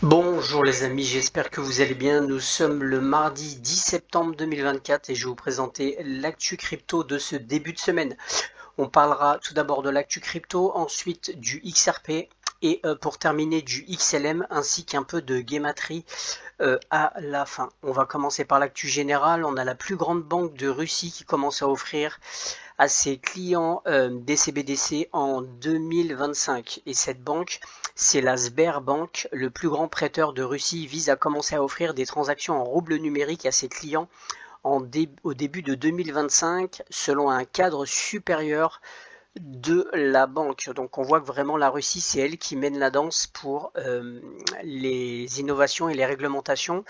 Bonjour les amis, j'espère que vous allez bien. Nous sommes le mardi 10 septembre 2024 et je vais vous présenter l'actu crypto de ce début de semaine. On parlera tout d'abord de l'actu crypto, ensuite du XRP et pour terminer du XLM ainsi qu'un peu de gematry à la fin. On va commencer par l'actu générale. On a la plus grande banque de Russie qui commence à offrir à ses clients des CBDC en 2025. Et cette banque, c'est la Sberbank, le plus grand prêteur de Russie, vise à commencer à offrir des transactions en rouble numérique à ses clients au début de 2025 selon un cadre supérieur de la banque. Donc on voit que vraiment la Russie, c'est elle qui mène la danse pour les innovations et les réglementations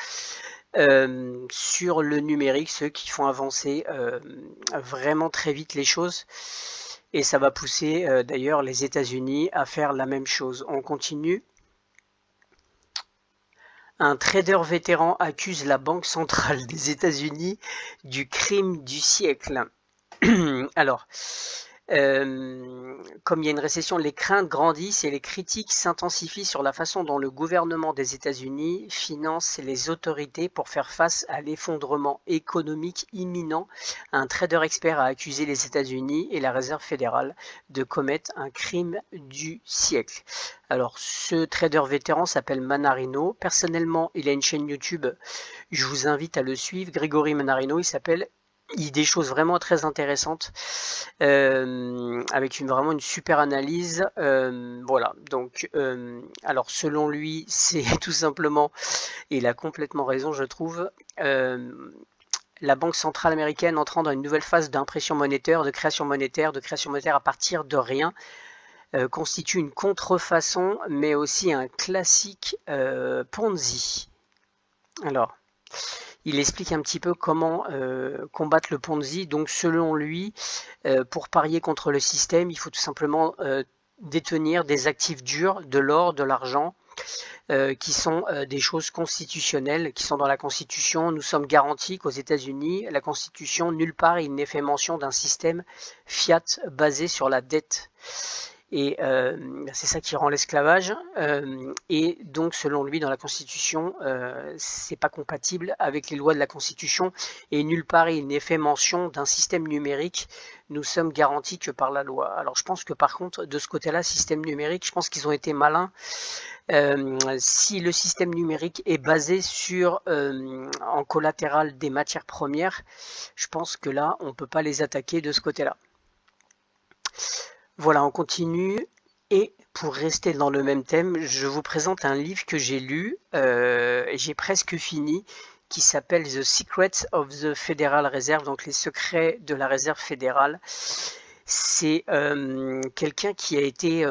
sur le numérique, ceux qui font avancer vraiment très vite les choses. Et ça va pousser d'ailleurs les États-Unis à faire la même chose. On continue. Un trader vétéran accuse la Banque centrale des États-Unis du crime du siècle. Alors, comme il y a une récession, les craintes grandissent et les critiques s'intensifient sur la façon dont le gouvernement des États-Unis finance les autorités pour faire face à l'effondrement économique imminent. Un trader expert a accusé les États-Unis et la Réserve fédérale de commettre un crime du siècle. Alors, ce trader vétéran s'appelle Manarino. Personnellement, il a une chaîne YouTube. Je vous invite à le suivre. Grégory Manarino, il s'appelle. Il dit des choses vraiment très intéressantes avec vraiment une super analyse. Voilà, donc alors selon lui, c'est tout simplement, et il a complètement raison je trouve, la Banque centrale américaine entrant dans une nouvelle phase d'impression monétaire, de création monétaire à partir de rien, constitue une contrefaçon mais aussi un classique Ponzi. Alors, il explique un petit peu comment combattre le Ponzi. Donc selon lui, pour parier contre le système, il faut tout simplement détenir des actifs durs, de l'or, de l'argent, qui sont des choses constitutionnelles, qui sont dans la Constitution. Nous sommes garantis qu'aux États-Unis, la Constitution, nulle part il n'est fait mention d'un système fiat basé sur la dette. Et c'est ça qui rend l'esclavage. Et donc, selon lui, dans la Constitution, c'est pas compatible avec les lois de la Constitution. Et nulle part il n'est fait mention d'un système numérique. Nous sommes garantis que par la loi. Alors, je pense que par contre, de ce côté-là, système numérique, je pense qu'ils ont été malins. Si le système numérique est basé sur en collatéral des matières premières, je pense que là, on peut pas les attaquer de ce côté-là. Voilà, on continue. Et pour rester dans le même thème, je vous présente un livre que j'ai lu, et j'ai presque fini, qui s'appelle The Secrets of the Federal Reserve, donc les secrets de la Réserve fédérale. C'est quelqu'un qui a été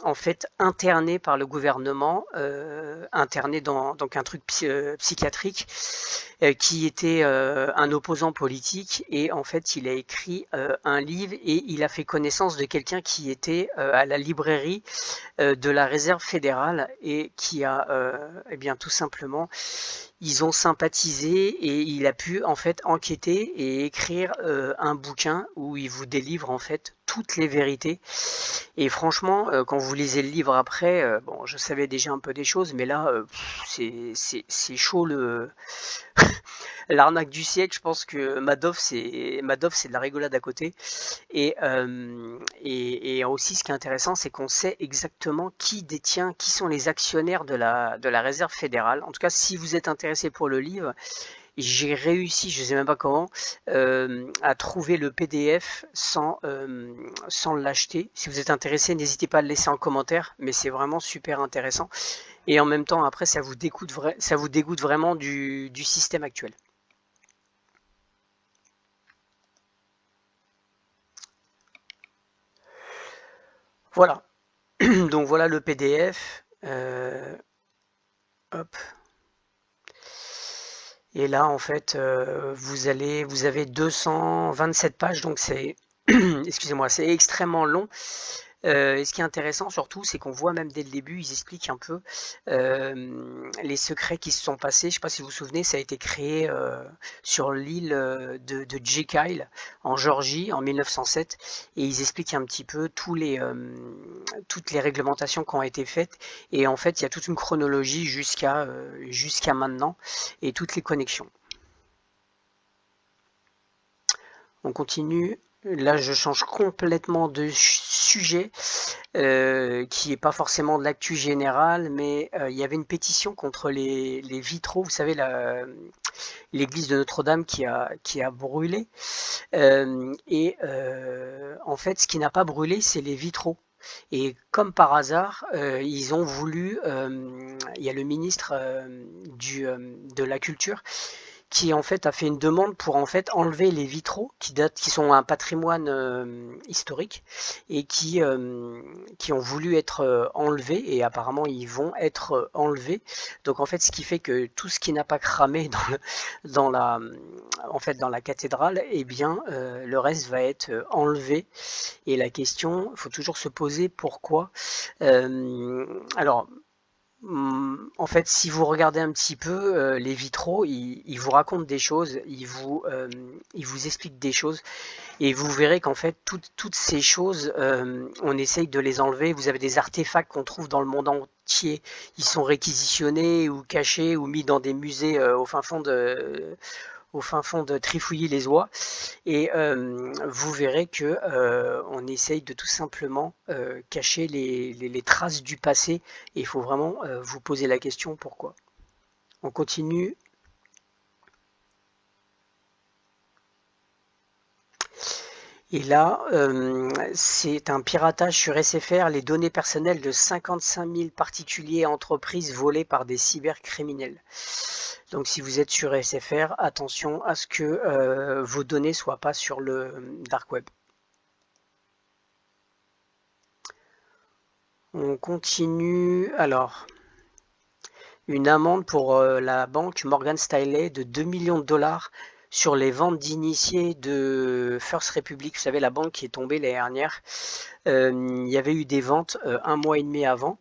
en fait interné par le gouvernement, interné dans donc un truc psychiatrique, qui était un opposant politique et en fait il a écrit un livre et il a fait connaissance de quelqu'un qui était à la librairie de la Réserve fédérale et qui a eh bien tout simplement ils ont sympathisé et il a pu en fait enquêter et écrire un bouquin où il vous délivre en fait toutes les vérités. Et franchement, quand vous lisez le livre après, bon, je savais déjà un peu des choses, mais là, c'est chaud le l'arnaque du siècle. Je pense que Madoff, c'est de la rigolade à côté. Et aussi, ce qui est intéressant, c'est qu'on sait exactement qui sont les actionnaires de la Réserve fédérale. En tout cas, si vous êtes intéressé pour le livre, j'ai réussi, je ne sais même pas comment, à trouver le PDF sans l'acheter. Si vous êtes intéressé, n'hésitez pas à le laisser en commentaire, mais c'est vraiment super intéressant. Et en même temps, après, ça vous dégoûte vraiment du système actuel. Voilà. Donc voilà le PDF. Hop. Et là, en fait, vous avez 227 pages, donc c'est, excusez-moi, c'est extrêmement long. Et ce qui est intéressant surtout, c'est qu'on voit même dès le début, ils expliquent un peu les secrets qui se sont passés. Je ne sais pas si vous vous souvenez, ça a été créé sur l'île de Jekyll en Géorgie en 1907, et ils expliquent un petit peu toutes les réglementations qui ont été faites. Et en fait, il y a toute une chronologie jusqu'à maintenant et toutes les connexions. On continue. Là, je change complètement de sujet, qui n'est pas forcément de l'actu générale, mais il y avait une pétition contre les vitraux. Vous savez, l'église de Notre-Dame qui a brûlé. En fait, ce qui n'a pas brûlé, c'est les vitraux. Et comme par hasard, ils ont voulu, il y a le ministre de la Culture qui en fait a fait une demande pour en fait enlever les vitraux qui sont un patrimoine historique et qui ont voulu être enlevés, et apparemment ils vont être enlevés. Donc en fait, ce qui fait que tout ce qui n'a pas cramé dans la cathédrale, eh bien le reste va être enlevé. Et la question, il faut toujours se poser pourquoi. Alors, en fait, si vous regardez un petit peu les vitraux, ils vous racontent des choses, ils vous expliquent des choses, et vous verrez qu'en fait, toutes ces choses, on essaye de les enlever. Vous avez des artefacts qu'on trouve dans le monde entier, ils sont réquisitionnés ou cachés ou mis dans des musées au fin fond de Trifouilly-les-Oies, et vous verrez que on essaye de tout simplement cacher les traces du passé, et il faut vraiment vous poser la question pourquoi. On continue. Et là, c'est un piratage sur SFR, les données personnelles de 55 000 particuliers et entreprises volées par des cybercriminels. Donc si vous êtes sur SFR, attention à ce que vos données ne soient pas sur le dark web. On continue. Alors, une amende pour la banque Morgan Stanley de 2 millions de dollars sur les ventes d'initiés de First Republic. Vous savez, la banque qui est tombée l'année dernière. Il y avait eu des ventes un mois et demi avant.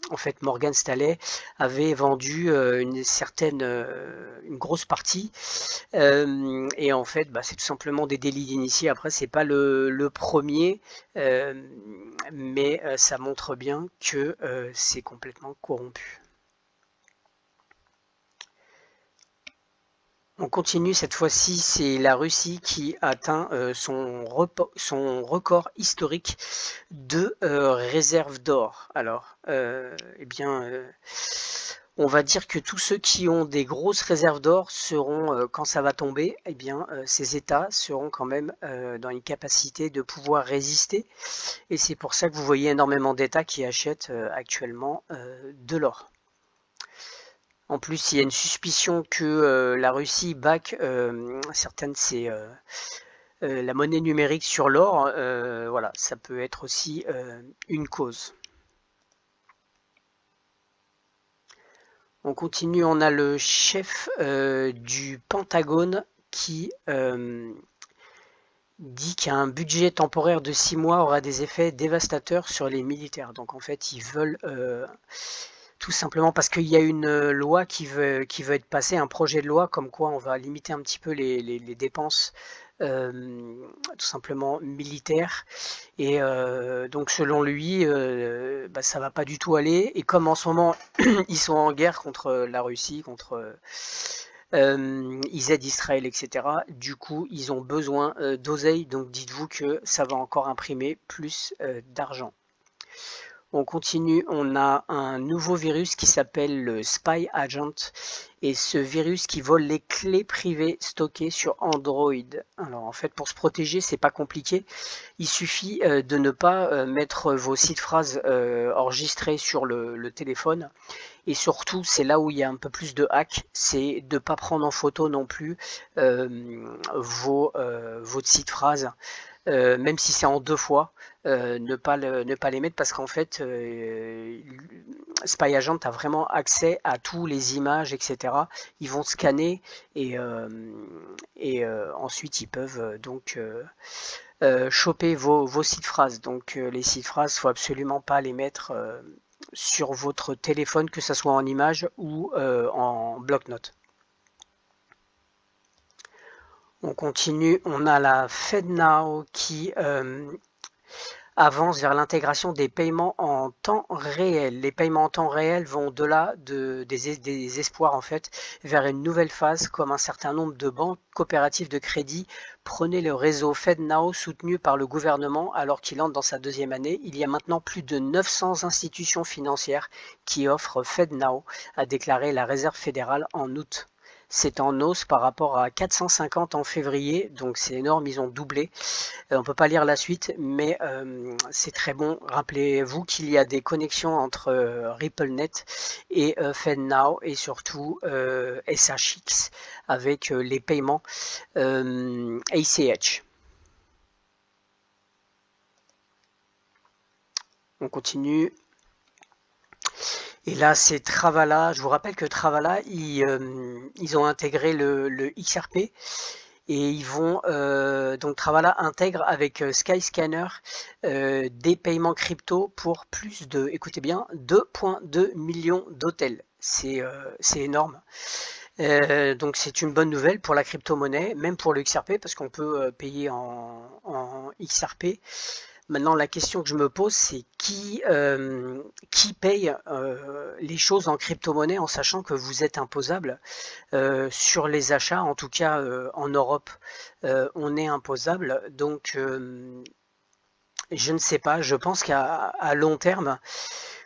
En fait, Morgan Stanley avait vendu une grosse partie, et en fait, c'est tout simplement des délits d'initiés. Après, c'est pas le premier, mais ça montre bien que c'est complètement corrompu. On continue, cette fois-ci, c'est la Russie qui atteint son record historique de réserve d'or. Alors, eh bien, on va dire que tous ceux qui ont des grosses réserves d'or seront, quand ça va tomber, eh bien, ces États seront quand même dans une capacité de pouvoir résister. Et c'est pour ça que vous voyez énormément d'États qui achètent actuellement de l'or. En plus, il y a une suspicion que la Russie back certaines la monnaie numérique sur l'or. Voilà, ça peut être aussi une cause. On continue, on a le chef du Pentagone qui dit qu'un budget temporaire de 6 mois aura des effets dévastateurs sur les militaires. Donc en fait, ils veulent tout simplement parce qu'il y a une loi qui veut être passée, un projet de loi comme quoi on va limiter un petit peu les dépenses tout simplement militaires. Et donc selon lui, ça va pas du tout aller. Et comme en ce moment ils sont en guerre contre la Russie, ils aident Israël, etc. Du coup, ils ont besoin d'oseille. Donc dites-vous que ça va encore imprimer plus d'argent. On continue, on a un nouveau virus qui s'appelle le Spy Agent, et ce virus qui vole les clés privées stockées sur Android. Alors en fait, pour se protéger, c'est pas compliqué. Il suffit de ne pas mettre vos sites phrases enregistrés sur le téléphone. Et surtout, c'est là où il y a un peu plus de hack, c'est de ne pas prendre en photo non plus votre site phrase. Même si c'est en 2 fois, ne pas les mettre, parce qu'en fait Spy Agent a vraiment accès à tous les images, etc. Ils vont scanner et ensuite ils peuvent choper vos sites phrases. Donc les sites phrases, faut absolument pas les mettre sur votre téléphone, que ce soit en image ou en bloc-notes. On continue, on a la FedNow qui avance vers l'intégration des paiements en temps réel. Les paiements en temps réel vont au-delà des espoirs en fait vers une nouvelle phase, comme un certain nombre de banques coopératives de crédit prenaient le réseau FedNow soutenu par le gouvernement alors qu'il entre dans sa deuxième année. Il y a maintenant plus de 900 institutions financières qui offrent FedNow, a déclaré la Réserve fédérale en août. C'est en hausse par rapport à 450 en février, donc c'est énorme, ils ont doublé. On ne peut pas lire la suite, mais c'est très bon. Rappelez-vous qu'il y a des connexions entre RippleNet et FedNow et surtout SHX avec les paiements ACH. On continue. Et là, c'est Travala. Je vous rappelle que Travala, ils ont intégré le XRP et ils vont donc Travala intègre avec Skyscanner des paiements crypto pour plus de, écoutez bien, 2,2 millions d'hôtels. C'est énorme. Donc c'est une bonne nouvelle pour la crypto-monnaie, même pour le XRP, parce qu'on peut payer en XRP. Maintenant, la question que je me pose, c'est qui paye les choses en crypto-monnaie en sachant que vous êtes imposable sur les achats. En tout cas, en Europe, on est imposable. Donc, je ne sais pas. Je pense qu'à long terme,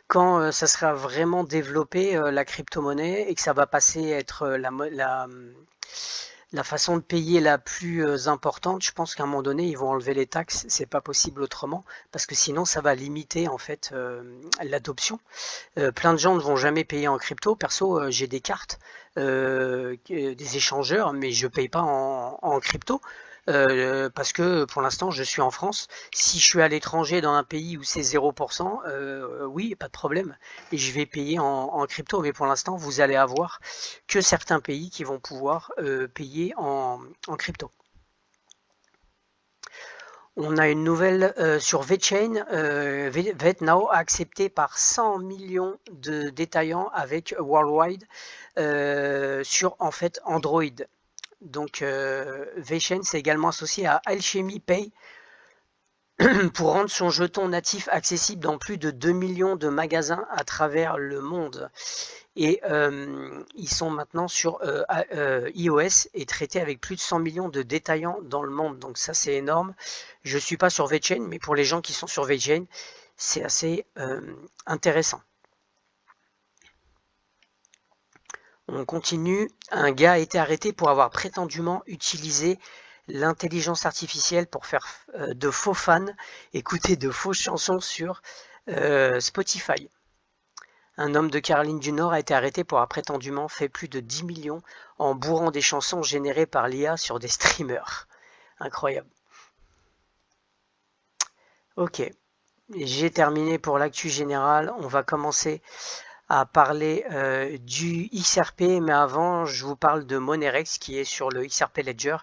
quand ça sera vraiment développé, la crypto-monnaie, et que ça va passer à être la façon de payer la plus importante, je pense qu'à un moment donné, ils vont enlever les taxes. C'est pas possible autrement, parce que sinon, ça va limiter en fait l'adoption. Plein de gens ne vont jamais payer en crypto. Perso, j'ai des cartes, des échangeurs, mais je paye pas en crypto. Parce que pour l'instant je suis en France. Si je suis à l'étranger dans un pays où c'est 0%, oui, pas de problème, et je vais payer en crypto. Mais pour l'instant, vous allez avoir que certains pays qui vont pouvoir payer en crypto. On a une nouvelle sur VeChain. VetNow a accepté par 100 millions de détaillants avec Worldwide sur en fait Android. Donc VeChain s'est également associé à Alchemy Pay pour rendre son jeton natif accessible dans plus de 2 millions de magasins à travers le monde. Et ils sont maintenant sur iOS et traités avec plus de 100 millions de détaillants dans le monde. Donc ça, c'est énorme. Je ne suis pas sur VeChain, mais pour les gens qui sont sur VeChain, c'est assez intéressant. On continue. Un gars a été arrêté pour avoir prétendument utilisé l'intelligence artificielle pour faire de faux fans écouter de fausses chansons sur Spotify. Un homme de Caroline du Nord a été arrêté pour avoir prétendument fait plus de 10 millions en bourrant des chansons générées par l'IA sur des streamers. Incroyable. Ok, j'ai terminé pour l'actu générale. On va commencer à parler du XRP, mais avant je vous parle de Monerex qui est sur le XRP Ledger.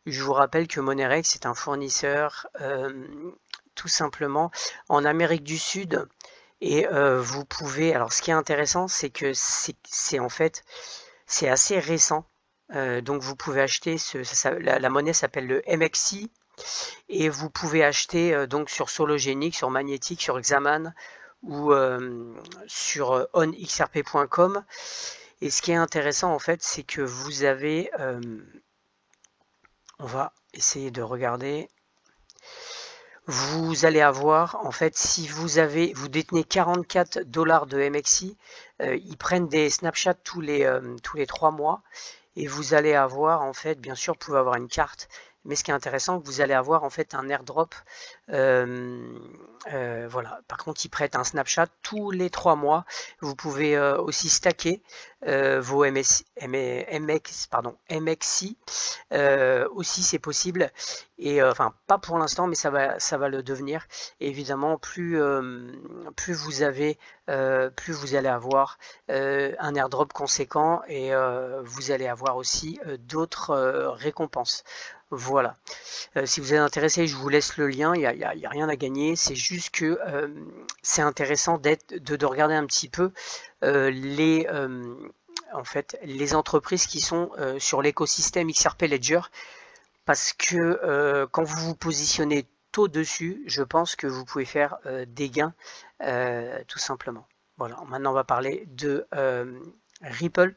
Je vous rappelle que Monerex est un fournisseur tout simplement en Amérique du Sud, et vous pouvez, alors ce qui est intéressant, c'est que c'est en fait c'est assez récent, donc vous pouvez acheter la monnaie s'appelle le MXC, et vous pouvez acheter donc sur Sologenic, sur Magnetic, sur Xaman ou sur onxrp.com. Et ce qui est intéressant en fait, c'est que vous avez on va essayer de regarder. Vous allez avoir, en fait, si vous détenez 44 $ de MXI, ils prennent des snapshots tous les 3 mois, et vous allez avoir, en fait, bien sûr, vous pouvez avoir une carte, Mais ce qui est intéressant, vous allez avoir en fait un airdrop. Voilà. Par contre, ils prêtent un Snapchat tous les 3 mois. Vous pouvez aussi stacker vos MXC. Aussi, c'est possible. Et enfin, pas pour l'instant, mais ça va le devenir. Et évidemment, plus vous avez, plus vous allez avoir un airdrop conséquent et vous allez avoir aussi d'autres récompenses. Voilà. Si vous êtes intéressé, je vous laisse le lien. Il y a rien à gagner. C'est juste que c'est intéressant de regarder un petit peu en fait, les entreprises qui sont sur l'écosystème XRP Ledger, parce que quand vous vous positionnez tôt dessus, je pense que vous pouvez faire des gains tout simplement. Voilà. Maintenant, on va parler de Ripple.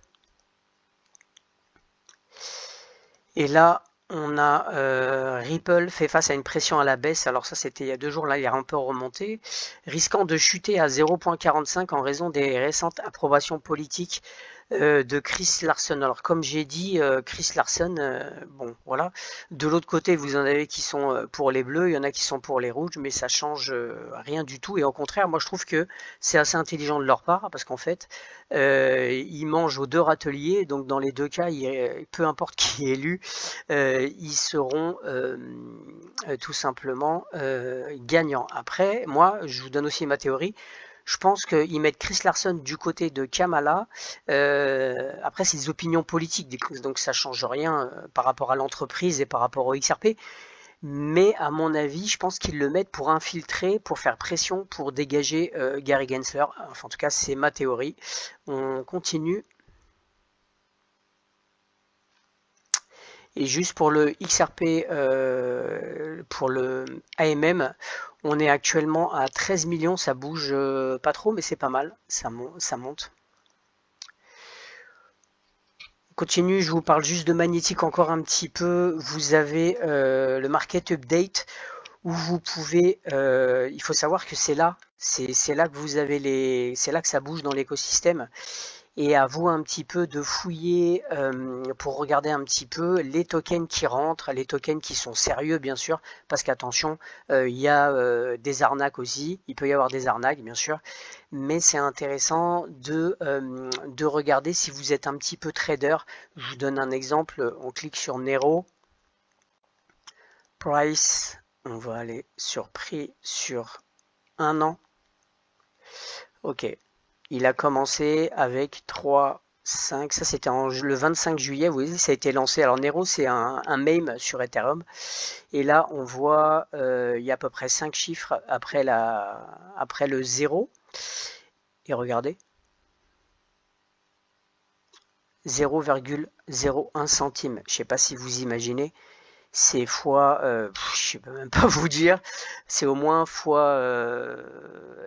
Et là, on a Ripple fait face à une pression à la baisse. Alors ça, c'était il y a 2 jours. Là, il est un peu remonté, risquant de chuter à 0,45 en raison des récentes approbations politiques de Chris Larsen. Alors comme j'ai dit, Chris Larsen, bon voilà. De l'autre côté, vous en avez qui sont pour les bleus, il y en a qui sont pour les rouges, mais ça change rien du tout. Et au contraire, moi je trouve que c'est assez intelligent de leur part, parce qu'en fait, ils mangent aux 2 râteliers, donc dans les 2 cas, peu importe qui est élu, ils seront tout simplement gagnants. Après, moi, je vous donne aussi ma théorie. Je pense qu'ils mettent Chris Larsen du côté de Kamala. Après, c'est des opinions politiques, donc ça change rien par rapport à l'entreprise et par rapport au XRP. Mais à mon avis, je pense qu'ils le mettent pour infiltrer, pour faire pression, pour dégager Gary Gensler. Enfin, en tout cas, c'est ma théorie. On continue. Et juste pour le XRP, pour le AMM, on est actuellement à 13 millions, ça bouge pas trop, mais c'est pas mal, ça monte. On continue, je vous parle juste de magnétique encore un petit peu. Vous avez le market update où vous pouvez, il faut savoir que c'est là que vous avez c'est là que ça bouge dans l'écosystème. Et à vous un petit peu de fouiller pour regarder un petit peu les tokens qui rentrent, les tokens qui sont sérieux bien sûr, parce qu'attention, il y a des arnaques aussi, il peut y avoir des arnaques bien sûr, mais c'est intéressant de regarder si vous êtes un petit peu trader. Je vous donne un exemple, on clique sur Nero, Price, on va aller sur prix sur 1 an, ok. Il a commencé avec 3, 5, ça c'était le 25 juillet, vous voyez, ça a été lancé. Alors Nero, c'est un meme sur Ethereum. Et là, on voit, il y a à peu près 5 chiffres après le 0. Et regardez, 0,01 centime. Je ne sais pas si vous imaginez. C'est fois, je ne peux même pas vous dire, c'est au moins fois,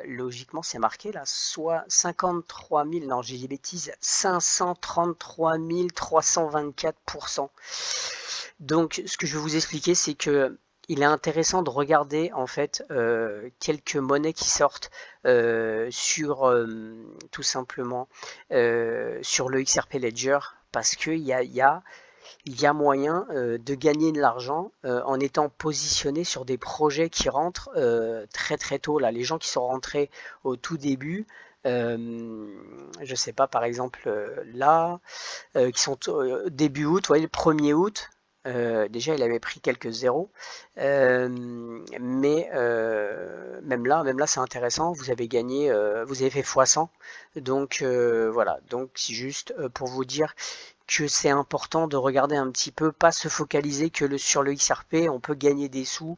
logiquement c'est marqué là, soit 53 000, non j'ai des bêtises, 533 324%. Donc ce que je vais vous expliquer, c'est que il est intéressant de regarder en fait quelques monnaies qui sortent sur tout simplement sur le XRP Ledger, parce qu'il y a moyen de gagner de l'argent en étant positionné sur des projets qui rentrent très très tôt. Là, les gens qui sont rentrés au tout début, je sais pas, par exemple là, qui sont début août, vous voyez, le 1er août. Déjà, il avait pris quelques zéros, mais même là, c'est intéressant. Vous avez gagné, vous avez fait x100. Donc voilà. Donc c'est juste pour vous dire que c'est important de regarder un petit peu, pas se focaliser que sur le XRP, on peut gagner des sous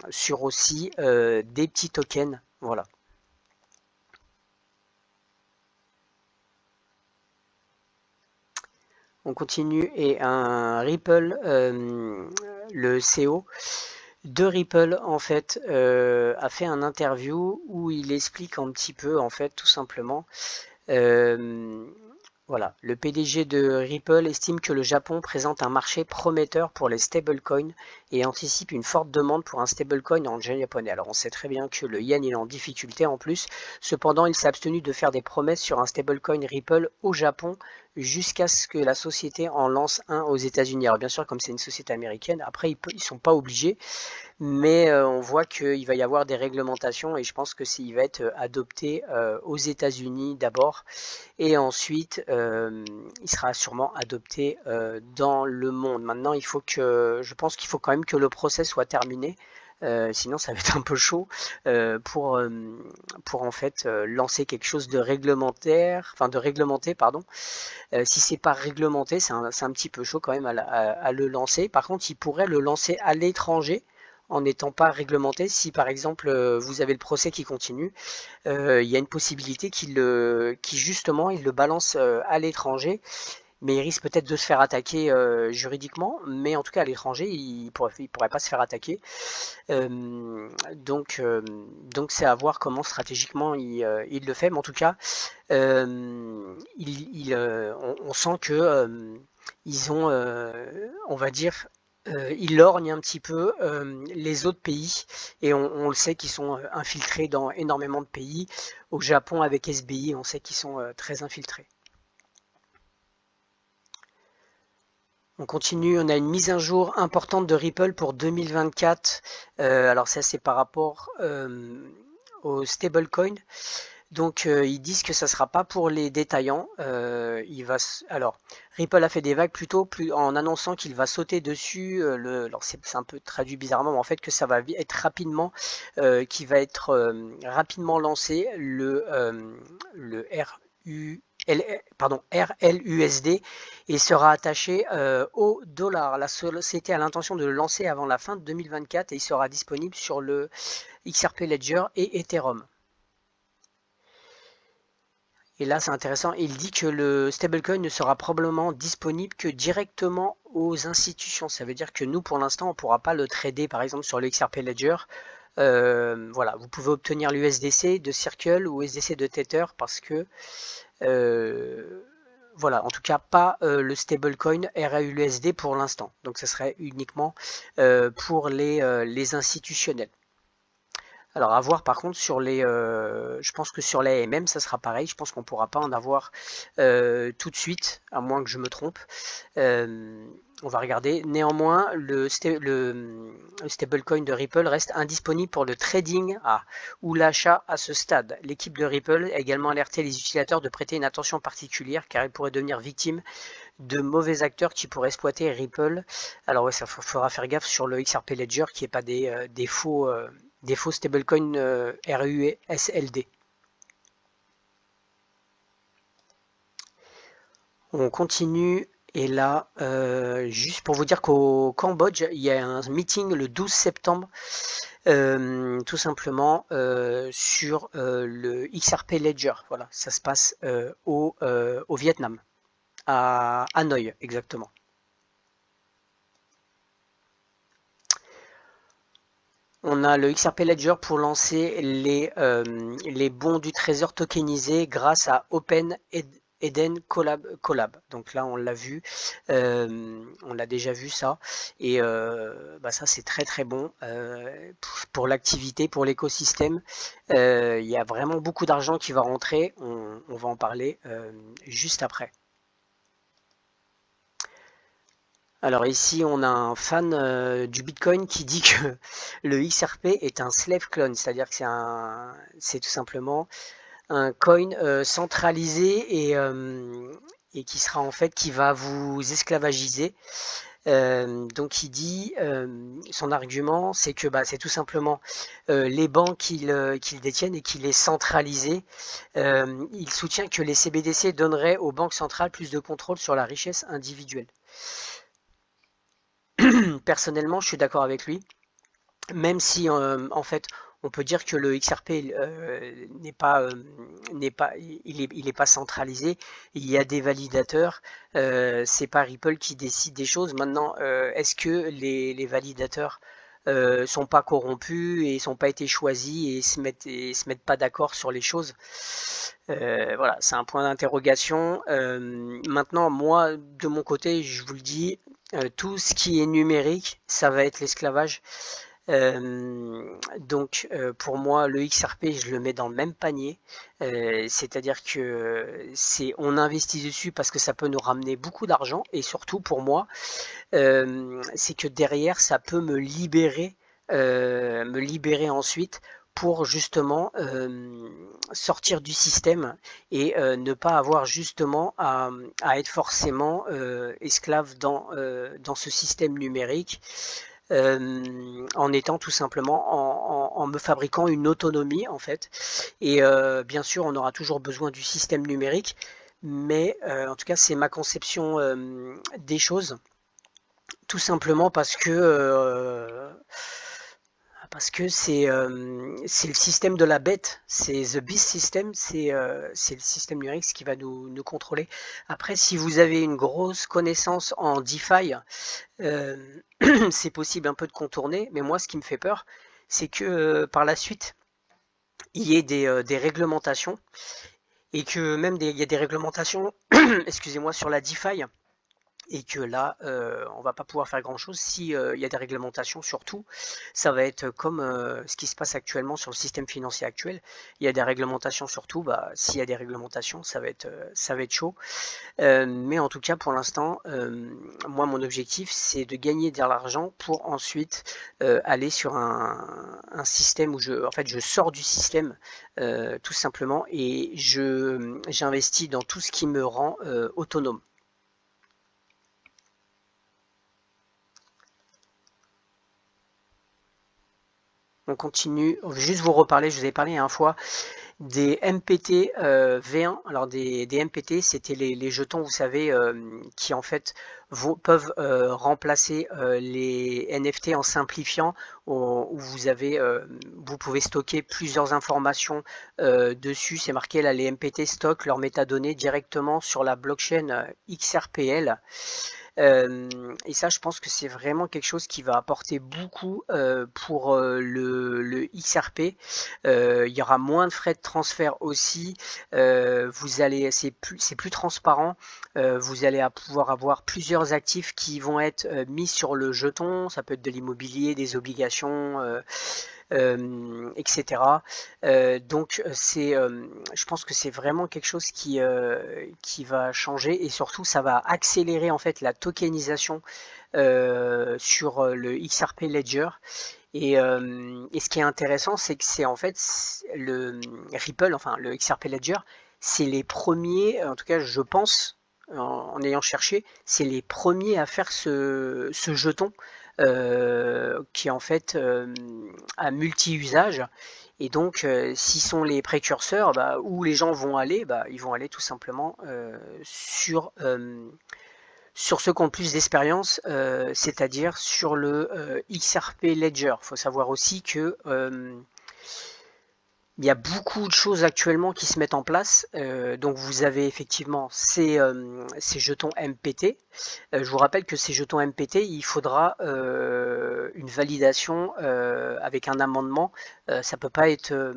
sur aussi des petits tokens. Voilà. On continue et un Ripple, le CEO de Ripple en fait a fait un interview où il explique un petit peu en fait tout simplement. Voilà, le PDG de Ripple estime que le Japon présente un marché prometteur pour les stablecoins et anticipe une forte demande pour un stablecoin en yen japonais. Alors on sait très bien que le yen il est en difficulté en plus, cependant il s'est abstenu de faire des promesses sur un stablecoin Ripple au Japon jusqu'à ce que la société en lance un aux États-Unis. Alors bien sûr comme c'est une société américaine, après ils sont pas obligés, mais on voit qu'il va y avoir des réglementations et je pense que il va être adopté aux États-Unis d'abord et ensuite il sera sûrement adopté dans le monde. Maintenant, je pense qu'il faut quand même que le procès soit terminé. Sinon, ça va être un peu chaud pour en fait lancer quelque chose de réglementaire, enfin de réglementé, pardon. Si c'est pas réglementé, c'est un petit peu chaud quand même à le lancer. Par contre, il pourrait le lancer à l'étranger en n'étant pas réglementé. Si par exemple vous avez le procès qui continue, il y a une possibilité qu'il justement il le balance à l'étranger, mais il risque peut-être de se faire attaquer juridiquement, mais en tout cas à l'étranger il pourrait pas se faire attaquer. Donc c'est à voir comment stratégiquement il le fait, mais en tout cas on sent que ils ont, on va dire, ils lorgnent un petit peu les autres pays et on le sait qu'ils sont infiltrés dans énormément de pays. Au Japon avec SBI, on sait qu'ils sont très infiltrés. On continue, on a une mise à jour importante de Ripple pour 2024. Alors ça c'est par rapport au stablecoin. Donc ils disent que ça ne sera pas pour les détaillants. Alors Ripple a fait des vagues plutôt en annonçant qu'il va sauter dessus. Alors c'est un peu traduit bizarrement, mais en fait que ça va être rapidement, qu'il va être rapidement lancé le RLUSD et sera attaché au dollar. La société a l'intention de le lancer avant la fin de 2024 et il sera disponible sur le XRP Ledger et Ethereum. Et là, c'est intéressant, il dit que le stablecoin ne sera probablement disponible que directement aux institutions. Ça veut dire que nous, pour l'instant, on ne pourra pas le trader, par exemple, sur le XRP Ledger. Voilà, vous pouvez obtenir l'USDC de Circle ou USDC de Tether parce que, voilà, en tout cas, pas le stablecoin RAUSD pour l'instant. Donc, ce serait uniquement pour les institutionnels. Alors à voir par contre sur je pense que sur les AMM ça sera pareil, je pense qu'on ne pourra pas en avoir tout de suite, à moins que je me trompe. On va regarder. Néanmoins, le stablecoin de Ripple reste indisponible pour le trading ou l'achat à ce stade. L'équipe de Ripple a également alerté les utilisateurs de prêter une attention particulière car ils pourraient devenir victimes de mauvais acteurs qui pourraient exploiter Ripple. Alors ouais, ça faudra faire gaffe sur le XRP Ledger qui n'est pas des faux stablecoins RUSLD. On continue et là, juste pour vous dire qu'au Cambodge, il y a un meeting le 12 septembre, tout simplement sur le XRP Ledger. Voilà, ça se passe au Vietnam, à Hanoï exactement. On a le XRP Ledger pour lancer les bons du trésor tokenisés grâce à OpenEden Collab. Donc là, on l'a vu, on a déjà vu ça. Et ça, c'est très très bon pour l'activité, pour l'écosystème. Il y a vraiment beaucoup d'argent qui va rentrer. On va en parler juste après. Alors ici, on a un fan du Bitcoin qui dit que le XRP est un slave clone, c'est-à-dire que c'est tout simplement un coin centralisé et qui sera en fait qui va vous esclavagiser. Donc il dit, son argument, c'est que c'est tout simplement les banques qu'il détiennent et qu'il est centralisé. Il soutient que les CBDC donneraient aux banques centrales plus de contrôle sur la richesse individuelle. Personnellement, je suis d'accord avec lui, même si en fait, on peut dire que le XRP il est pas centralisé. Il y a des validateurs. C'est pas Ripple qui décide des choses. Maintenant, est-ce que les validateurs sont pas corrompus et sont pas été choisis et se mettent pas d'accord sur les choses? Voilà, c'est un point d'interrogation. Maintenant, moi, de mon côté, je vous le dis, tout ce qui est numérique, ça va être l'esclavage. Donc pour moi le XRP je le mets dans le même panier, c'est-à-dire que on investit dessus parce que ça peut nous ramener beaucoup d'argent et surtout pour moi c'est que derrière ça peut me libérer ensuite pour justement sortir du système et ne pas avoir justement à être forcément esclave dans ce système numérique en étant tout simplement en me fabriquant une autonomie en fait. Et bien sûr, on aura toujours besoin du système numérique, mais en tout cas, c'est ma conception des choses, tout simplement parce que c'est le système de la bête, c'est the beast system, c'est le système numérique qui va nous contrôler. Après, si vous avez une grosse connaissance en DeFi, euh, c'est possible un peu de contourner, mais moi ce qui me fait peur, c'est que par la suite, il y ait des réglementations et que même il y a des réglementations, excusez-moi, sur la DeFi et que là, on va pas pouvoir faire grand-chose si il y a des réglementations. Surtout, ça va être comme ce qui se passe actuellement sur le système financier actuel. Il y a des réglementations surtout. Bah, s'il y a des réglementations, ça va être chaud. Mais en tout cas, pour l'instant, moi, mon objectif, c'est de gagner de l'argent pour ensuite aller sur un système où en fait, je sors du système tout simplement et j'investis dans tout ce qui me rend autonome. On continue. Je vais juste vous reparler. Je vous avais parlé une fois des MPT V1. Alors des MPT, c'était les jetons, vous savez, qui en fait peuvent remplacer les NFT en simplifiant, où vous pouvez stocker plusieurs informations dessus. C'est marqué là, les MPT stockent leurs métadonnées directement sur la blockchain XRPL. Et ça, je pense que c'est vraiment quelque chose qui va apporter beaucoup pour le XRP. Il y aura moins de frais de transfert aussi. C'est plus transparent. Vous allez pouvoir avoir plusieurs actifs qui vont être mis sur le jeton. Ça peut être de l'immobilier, des obligations. Etc. Donc je pense que c'est vraiment quelque chose qui va changer et surtout ça va accélérer en fait la tokenisation sur le XRP Ledger. Et ce qui est intéressant, c'est que c'est en fait le Ripple, enfin le XRP Ledger, c'est les premiers, en tout cas je pense, en ayant cherché, c'est les premiers à faire ce jeton qui est en fait à multi-usage. Et donc, s'ils sont les précurseurs, bah, où les gens vont aller, bah, ils vont aller tout simplement sur ceux qui ont plus d'expérience, c'est-à-dire sur le XRP Ledger. Il faut savoir aussi que il y a beaucoup de choses actuellement qui se mettent en place. Donc vous avez effectivement ces jetons MPT. Je vous rappelle que ces jetons MPT, il faudra une validation avec un amendement. Ça peut pas être.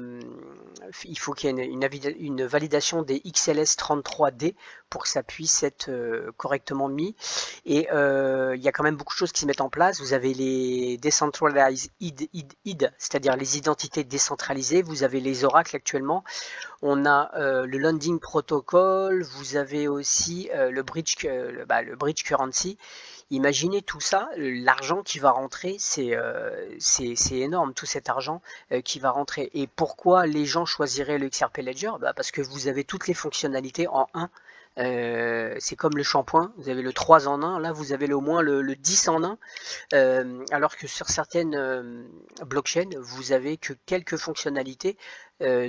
Il faut qu'il y ait une validation des XLS 33D pour que ça puisse être correctement mis. Et il y a quand même beaucoup de choses qui se mettent en place. Vous avez les decentralized ID, c'est-à-dire les identités décentralisées. Vous avez les oracles actuellement. On a le Lending Protocol. Vous avez aussi le bridge currency. Imaginez tout ça, l'argent qui va rentrer, c'est énorme, tout cet argent qui va rentrer. Et pourquoi les gens choisiraient le XRP Ledger? Bah parce que vous avez toutes les fonctionnalités en un. C'est comme le shampoing, vous avez le 3 en 1, là vous avez au moins le 10 en 1, alors que sur certaines blockchains, vous avez que quelques fonctionnalités,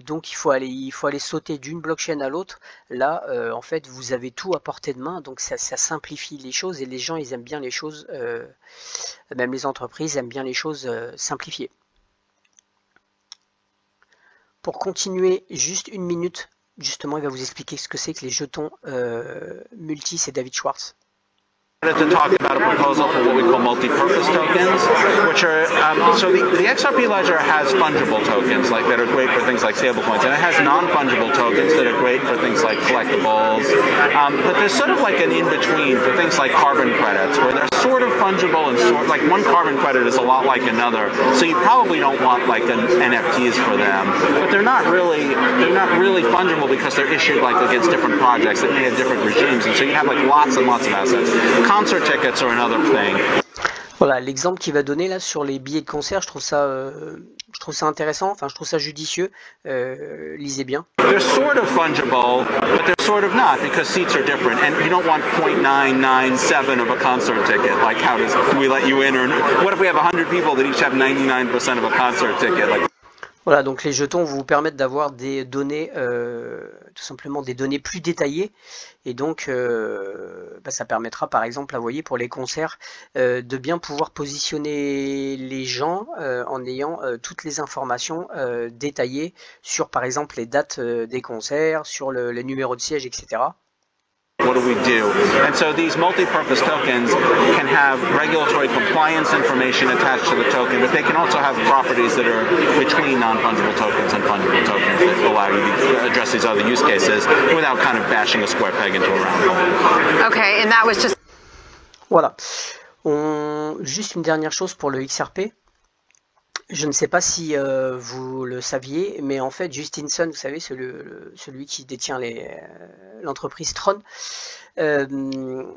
donc il faut aller sauter d'une blockchain à l'autre. Là, en fait, vous avez tout à portée de main, donc ça simplifie les choses et les gens, ils aiment bien les choses, même les entreprises aiment bien les choses simplifiées. Pour continuer, juste une minute, justement, il va vous expliquer ce que c'est que les jetons multi, c'est David Schwartz. To talk about a proposal for what we call multi-purpose tokens, which are so the XRP ledger has fungible tokens like that are great for things like stablecoins, and it has non-fungible tokens that are great for things like collectibles. But there's sort of like an in-between for things like carbon credits, where they're sort of fungible and sort like one carbon credit is a lot like another. So you probably don't want like NFTs for them, but they're not really fungible because they're issued like against different projects that may have different regimes, and so you have like lots and lots of assets. Concert tickets are another thing. Voilà, l'exemple qu'il va donner là sur les billets de concert, je trouve ça intéressant, enfin je trouve ça judicieux. Lisez bien. They're sort of fungible, but they're sort of not because seats are different, and you don't want 0.997 of a concert ticket. Like, how do we let you in? Or what if we have 100 people that each have 99% of a concert ticket? Like. Voilà, donc les jetons vous permettent d'avoir des données, tout simplement des données plus détaillées, et donc ça permettra par exemple, vous voyez, pour les concerts, de bien pouvoir positionner les gens en ayant toutes les informations détaillées sur par exemple les dates des concerts, sur les numéros de siège, etc. What do we do? And so these multi-purpose tokens can have regulatory compliance information attached to the token, but they can also have properties that are between non-fungible tokens and fungible tokens that allow you to address these other use cases without kind of bashing a square peg into a round hole. Okay, and that was just... Voilà. Juste une dernière chose pour le XRP. Je ne sais pas si vous le saviez, mais en fait, Justin Sun, vous savez, celui qui détient l'entreprise Tron, enfin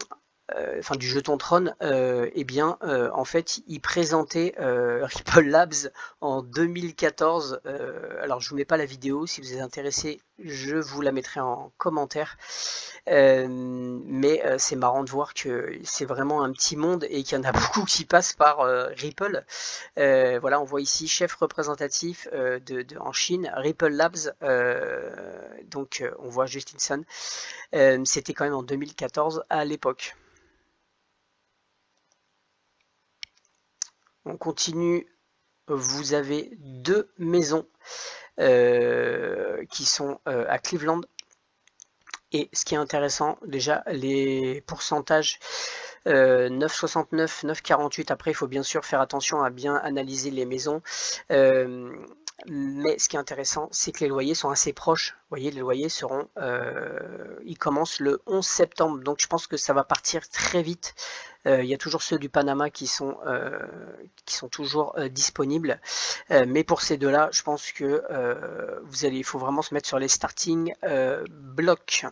du jeton Tron, en fait, il présentait Ripple Labs en 2014. Alors, je vous mets pas la vidéo. Si vous êtes intéressé, je vous la mettrai en commentaire. Mais c'est marrant de voir que c'est vraiment un petit monde et qu'il y en a beaucoup qui passent par Ripple. Voilà, on voit ici chef représentatif en Chine, Ripple Labs. Donc, on voit Justin Sun. C'était quand même en 2014 à l'époque. On continue. Vous avez deux maisons qui sont à Cleveland. Et ce qui est intéressant, déjà, les pourcentages 9,69, 9,48. Après, il faut bien sûr faire attention à bien analyser les maisons. Mais ce qui est intéressant, c'est que les loyers sont assez proches. Vous voyez, les loyers seront... ils commencent le 11 septembre. Donc, je pense que ça va partir très vite. Il y a toujours ceux du Panama qui sont toujours disponibles. Mais pour ces deux-là, je pense que il faut vraiment se mettre sur les starting blocks.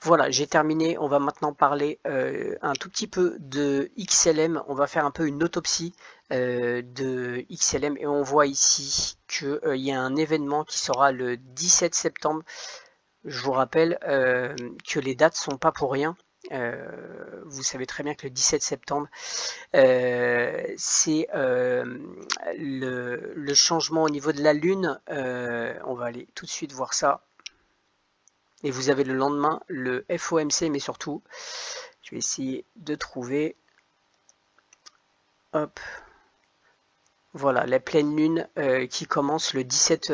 Voilà, j'ai terminé. On va maintenant parler un tout petit peu de XLM. On va faire un peu une autopsie de XLM. Et on voit ici qu'il y a un événement qui sera le 17 septembre. Je vous rappelle que les dates sont pas pour rien. Vous savez très bien que le 17 septembre, c'est le changement au niveau de la Lune. On va aller tout de suite voir ça. Et vous avez le lendemain le FOMC, mais surtout, je vais essayer de trouver. Hop. Voilà, la pleine lune qui commence le 17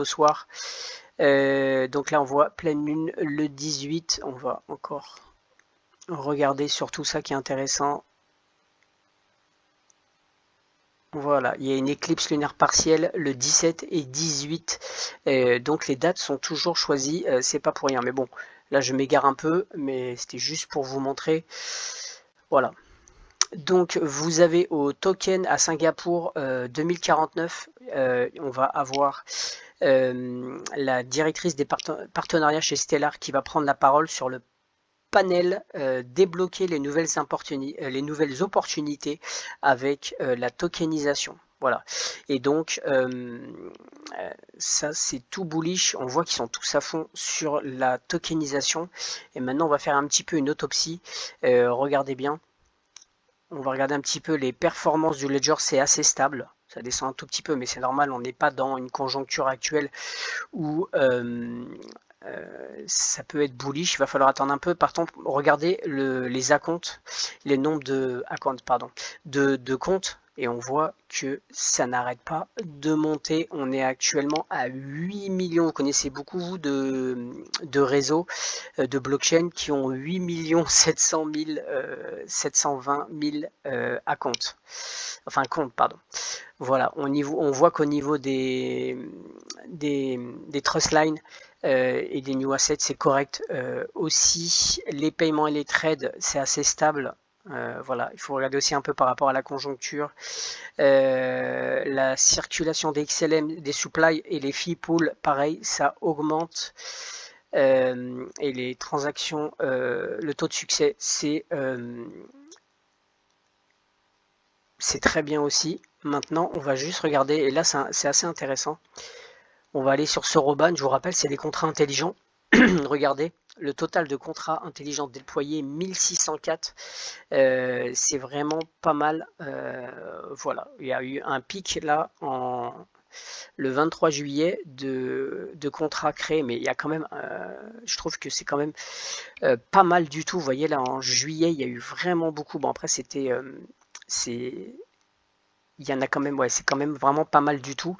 au soir. Donc là, on voit pleine lune le 18. On va encore regarder sur tout ça qui est intéressant. Voilà, il y a une éclipse lunaire partielle le 17 et 18. Donc les dates sont toujours choisies, c'est pas pour rien. Mais bon, là je m'égare un peu, mais c'était juste pour vous montrer. Voilà. Donc vous avez au token à Singapour 2049, on va avoir la directrice des partenariats chez Stellar qui va prendre la parole sur le panel débloquer les nouvelles opportunités avec la tokenisation. Voilà. Et donc ça c'est tout bullish. On voit qu'ils sont tous à fond sur la tokenisation. Et maintenant on va faire un petit peu une autopsie. Regardez bien. On va regarder un petit peu les performances du ledger. C'est assez stable. Ça descend un tout petit peu, mais c'est normal. On n'est pas dans une conjoncture actuelle où ça peut être bullish, il va falloir attendre un peu. Par contre, regardez les acomptes, les nombres de comptes Et on voit que ça n'arrête pas de monter. On est actuellement à 8 millions. Vous connaissez beaucoup, vous, de réseaux de blockchain qui ont 8 700 000, 720 000 comptes. Enfin, comptes, pardon. Voilà, on voit qu'au niveau des trust lines et des new assets, c'est correct. Aussi, les paiements et les trades, c'est assez stable. Voilà, il faut regarder aussi un peu par rapport à la conjoncture. La circulation des XLM, des supply et les fee pool, pareil, ça augmente. Et les transactions, le taux de succès, c'est très bien aussi. Maintenant, on va juste regarder, et là c'est assez intéressant. On va aller sur Soroban, je vous rappelle, c'est des contrats intelligents. Regardez, le total de contrats intelligents déployés, 1604. C'est vraiment pas mal. Voilà, il y a eu un pic là le 23 juillet de contrats créés, mais il y a quand même, je trouve que c'est quand même pas mal du tout. Vous voyez là, en juillet, il y a eu vraiment beaucoup. Bon, après, il y en a quand même, ouais, c'est quand même vraiment pas mal du tout.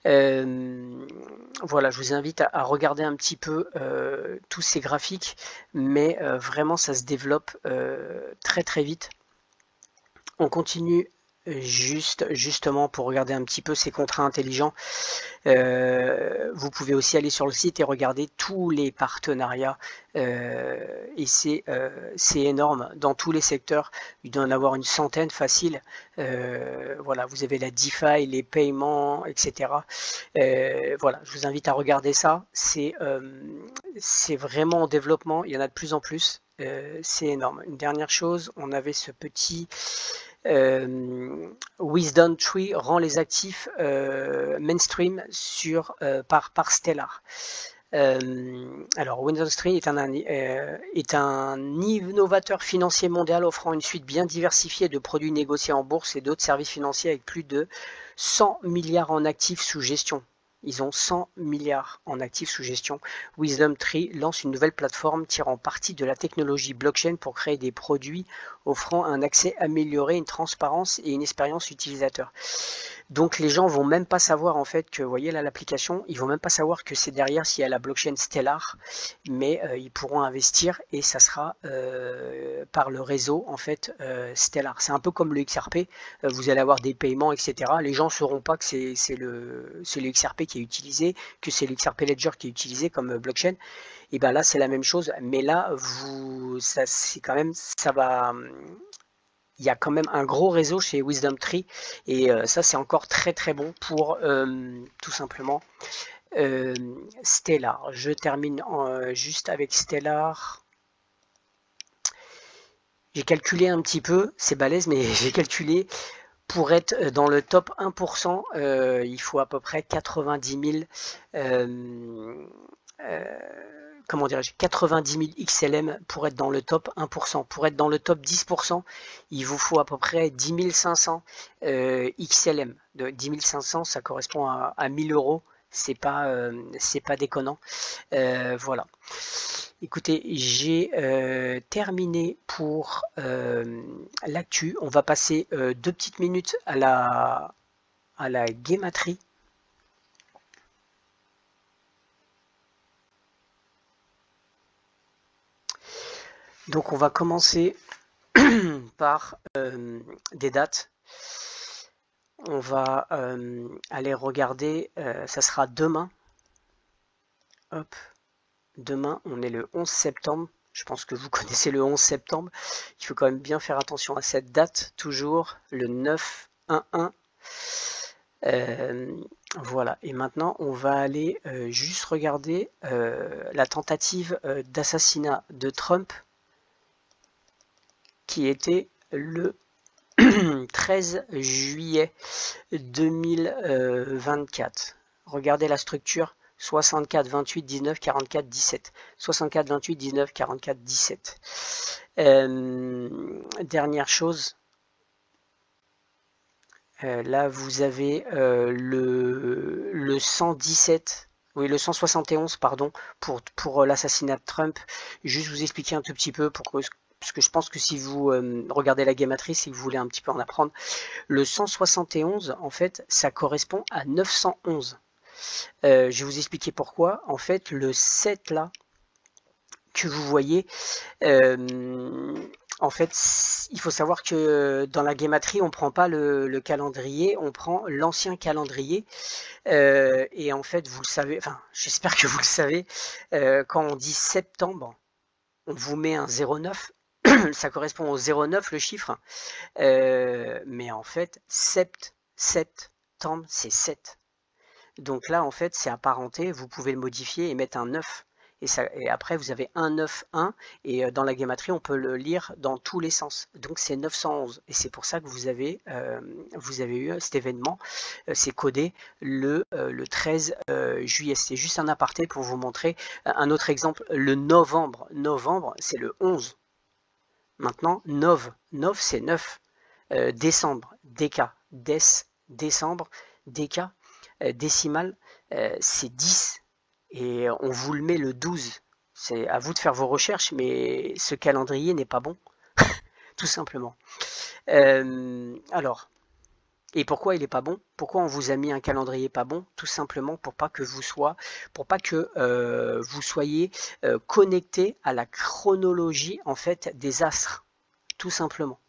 Voilà, je vous invite à regarder un petit peu tous ces graphiques, mais vraiment ça se développe très très vite. On continue justement pour regarder un petit peu ces contrats intelligents. Vous pouvez aussi aller sur le site et regarder tous les partenariats et c'est énorme dans tous les secteurs. Il doit en avoir une centaine facile. Voilà, vous avez la DeFi, les paiements, etc. Voilà, je vous invite à regarder ça. C'est vraiment en développement. Il y en a de plus en plus. C'est énorme. Une dernière chose, on avait ce petit WisdomTree rend les actifs mainstream par Stellar. Alors, WisdomTree est un innovateur financier mondial offrant une suite bien diversifiée de produits négociés en bourse et d'autres services financiers avec plus de 100 milliards en actifs sous gestion. Ils ont 100 milliards en actifs sous gestion. WisdomTree lance une nouvelle plateforme tirant parti de la technologie blockchain pour créer des produits offrant un accès amélioré, une transparence et une expérience utilisateur. Donc les gens vont même pas savoir en fait que, vous voyez là l'application, ils vont même pas savoir que c'est derrière s'il y a la blockchain Stellar, mais ils pourront investir et ça sera par le réseau en fait Stellar. C'est un peu comme le XRP, vous allez avoir des paiements etc. Les gens sauront pas que c'est le XRP qui est utilisé, que c'est le XRP Ledger qui est utilisé comme blockchain. Et bien là c'est la même chose, mais là ça c'est quand même ça va. Il y a quand même un gros réseau chez WisdomTree et ça c'est encore très très bon pour tout simplement Stellar. Je termine juste avec Stellar. J'ai calculé un petit peu, c'est balèze, mais j'ai calculé pour être dans le top 1%, il faut à peu près 90 000 comment dirais-je, 90 000 XLM pour être dans le top 1%. Pour être dans le top 10%, il vous faut à peu près 10 500 XLM. De 10 500, ça correspond à 1000 euros. C'est pas déconnant. Voilà. Écoutez, j'ai terminé pour l'actu. On va passer 2 petites minutes à la guématrie. Donc on va commencer par des dates. On va aller regarder, ça sera demain. Hop, demain on est le 11 septembre. Je pense que vous connaissez le 11 septembre. Il faut quand même bien faire attention à cette date, toujours le 9-1-1. Voilà, et maintenant on va aller juste regarder la tentative d'assassinat de Trump qui était le 13 juillet 2024. Regardez la structure 64, 28, 19, 44, 17. 64, 28, 19, 44, 17. Dernière chose. Là, vous avez le 117, oui, le 171, pardon, pour l'assassinat de Trump. Juste vous expliquer un tout petit peu parce que je pense que si vous regardez la gamatrie, si vous voulez un petit peu en apprendre, le 171, en fait, ça correspond à 911. Je vais vous expliquer pourquoi. En fait, le 7 là, que vous voyez, en fait, il faut savoir que dans la guématrie, on ne prend pas le calendrier, on prend l'ancien calendrier. Et en fait, vous le savez, enfin, j'espère que vous le savez, quand on dit septembre, on vous met un 09, ça correspond au 09 le chiffre, mais en fait, septembre, c'est 7. Donc là, en fait, c'est apparenté, vous pouvez le modifier et mettre un 9. Et après, vous avez 191, et dans la guématrie, on peut le lire dans tous les sens. Donc c'est 911. Et c'est pour ça que vous avez eu cet événement, c'est codé le 13 juillet. C'est juste un aparté pour vous montrer un autre exemple. Le novembre, c'est le 11. Maintenant, nov c'est 9. Décembre, DK, décembre, DK, décimal, c'est 10. Et on vous le met le 12. C'est à vous de faire vos recherches, mais ce calendrier n'est pas bon, tout simplement. Alors, et pourquoi il n'est pas bon? Pourquoi on vous a mis un calendrier pas bon? Tout simplement pour pas que vous soyez connecté à la chronologie en fait des astres, tout simplement.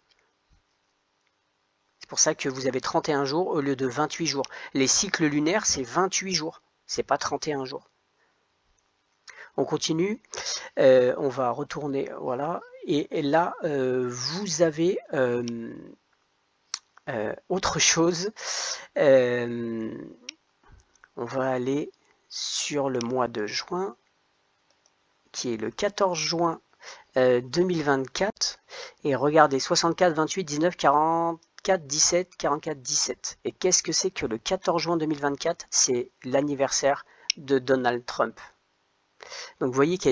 C'est pour ça que vous avez 31 jours au lieu de 28 jours. Les cycles lunaires, c'est 28 jours, c'est pas 31 jours. On continue, on va retourner, voilà, et là, vous avez autre chose. On va aller sur le mois de juin, qui est le 14 juin 2024, et regardez, 64, 28, 19, 44, 17, 44, 17. Et qu'est-ce que c'est que le 14 juin 2024? C'est l'anniversaire de Donald Trump. Donc vous voyez que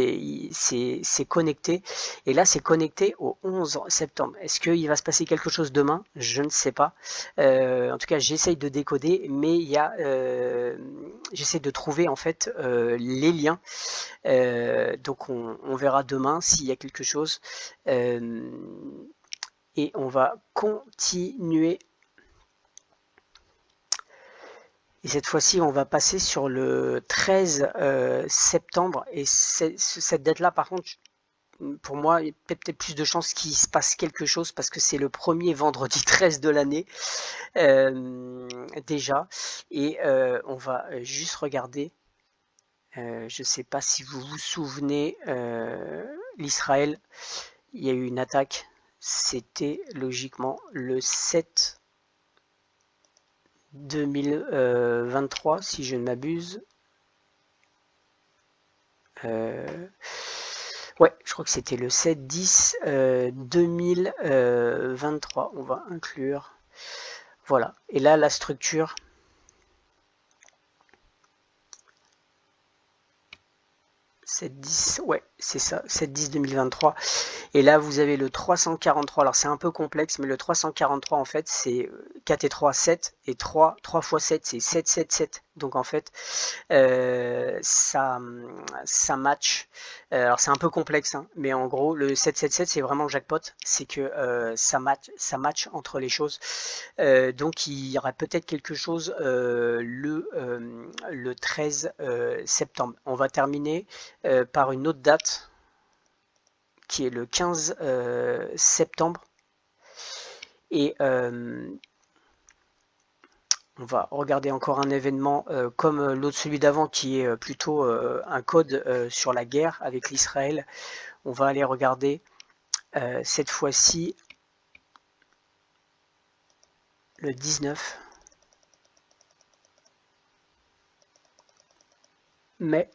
c'est connecté, et là c'est connecté au 11 septembre. Est-ce qu'il va se passer quelque chose demain? Je ne sais pas. En tout cas, j'essaye de décoder, mais j'essaie de trouver en fait les liens. Donc on verra demain s'il y a quelque chose. Et on va continuer. Et cette fois-ci, on va passer sur le 13 septembre. Et cette date-là, par contre, pour moi, il y a peut-être plus de chances qu'il se passe quelque chose parce que c'est le premier vendredi 13 de l'année déjà. Et on va juste regarder. Je ne sais pas si vous vous souvenez, l'Israël, il y a eu une attaque. C'était logiquement le 7 2023, si je ne m'abuse. Ouais, je crois que c'était le 7-10 2023. On va inclure. Voilà. Et là, la structure. Ouais, c'est ça, 7-10 2023. Et là, vous avez le 343. Alors, c'est un peu complexe, mais le 343, en fait, c'est 4 et 3, 7. Et 3 fois 7, c'est 7, 7, 7. Donc, en fait, ça match. Alors, c'est un peu complexe, hein, mais en gros, le 7, 7, 7, c'est vraiment jackpot. C'est que ça match entre les choses. Donc, il y aura peut-être quelque chose le 13 septembre. On va terminer par une autre date qui est le 15 septembre, et on va regarder encore un événement comme l'autre, celui d'avant, qui est plutôt un code sur la guerre avec l'Israël. On va aller regarder cette fois-ci le 19 mai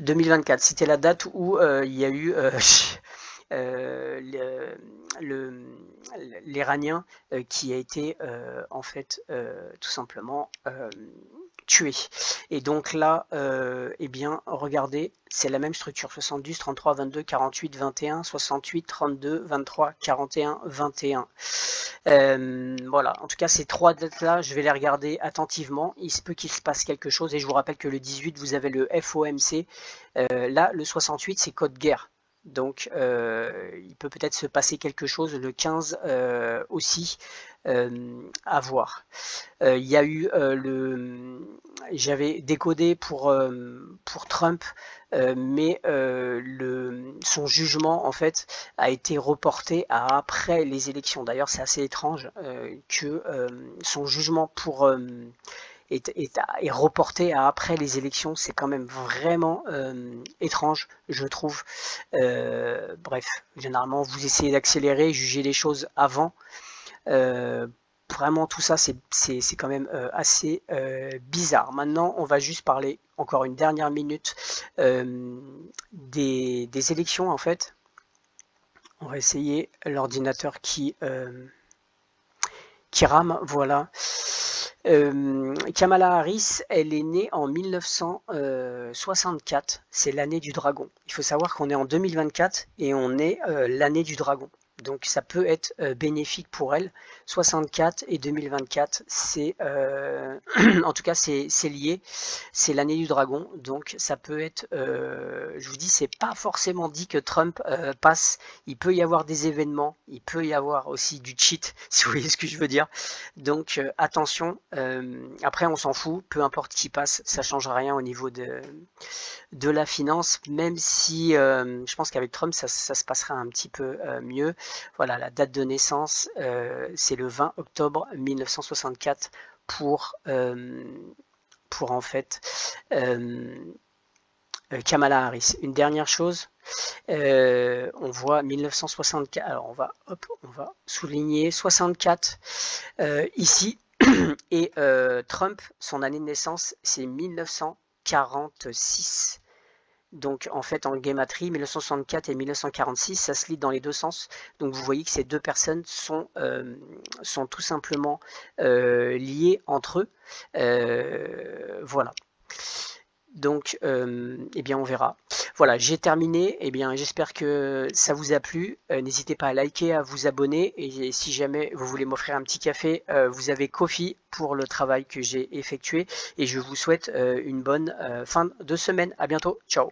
2024. C'était la date où il y a eu l'Iranien qui a été en fait tout simplement tué. Et donc là, eh bien, regardez, c'est la même structure, 70, 33, 22, 48, 21, 68, 32, 23, 41, 21. Voilà, en tout cas, ces trois dates-là, je vais les regarder attentivement. Il se peut qu'il se passe quelque chose, et je vous rappelle que le 18, vous avez le FOMC. Là, le 68, c'est code guerre. Donc il peut peut-être se passer quelque chose le 15 aussi, à voir. Il y a eu j'avais décodé pour Trump, mais son jugement en fait a été reporté à après les élections. D'ailleurs, c'est assez étrange que son jugement est reporté à après les élections. C'est quand même vraiment étrange, je trouve. Bref, généralement, vous essayez d'accélérer, juger les choses avant. Vraiment, tout ça, c'est quand même assez bizarre. Maintenant, on va juste parler encore une dernière minute des élections, en fait. On va essayer l'ordinateur qui rame, voilà. Kamala Harris, elle est née en 1964, c'est l'année du dragon. Il faut savoir qu'on est en 2024 et on est l'année du dragon. Donc ça peut être bénéfique pour elle. 64 et 2024, c'est en tout cas c'est lié. C'est l'année du dragon, donc ça peut être. Je vous dis, c'est pas forcément dit que Trump passe. Il peut y avoir des événements, il peut y avoir aussi du cheat, si vous voyez ce que je veux dire. Donc attention. Après, on s'en fout. Peu importe qui passe, ça changera rien au niveau de la finance, même si je pense qu'avec Trump ça se passera un petit peu mieux. Voilà, la date de naissance, c'est le 20 octobre 1964 pour en fait Kamala Harris. Une dernière chose, on voit 1964, alors on va souligner 64 ici, et Trump, son année de naissance, c'est 1946. Donc en fait en gematrie, 1964 et 1946, ça se lit dans les deux sens. Donc vous voyez que ces deux personnes sont tout simplement liées entre eux. Voilà. Donc eh bien on verra. Voilà, j'ai terminé. Eh bien j'espère que ça vous a plu. N'hésitez pas à liker, à vous abonner. Et si jamais vous voulez m'offrir un petit café, vous avez Ko-fi pour le travail que j'ai effectué. Et je vous souhaite une bonne fin de semaine. À bientôt. Ciao.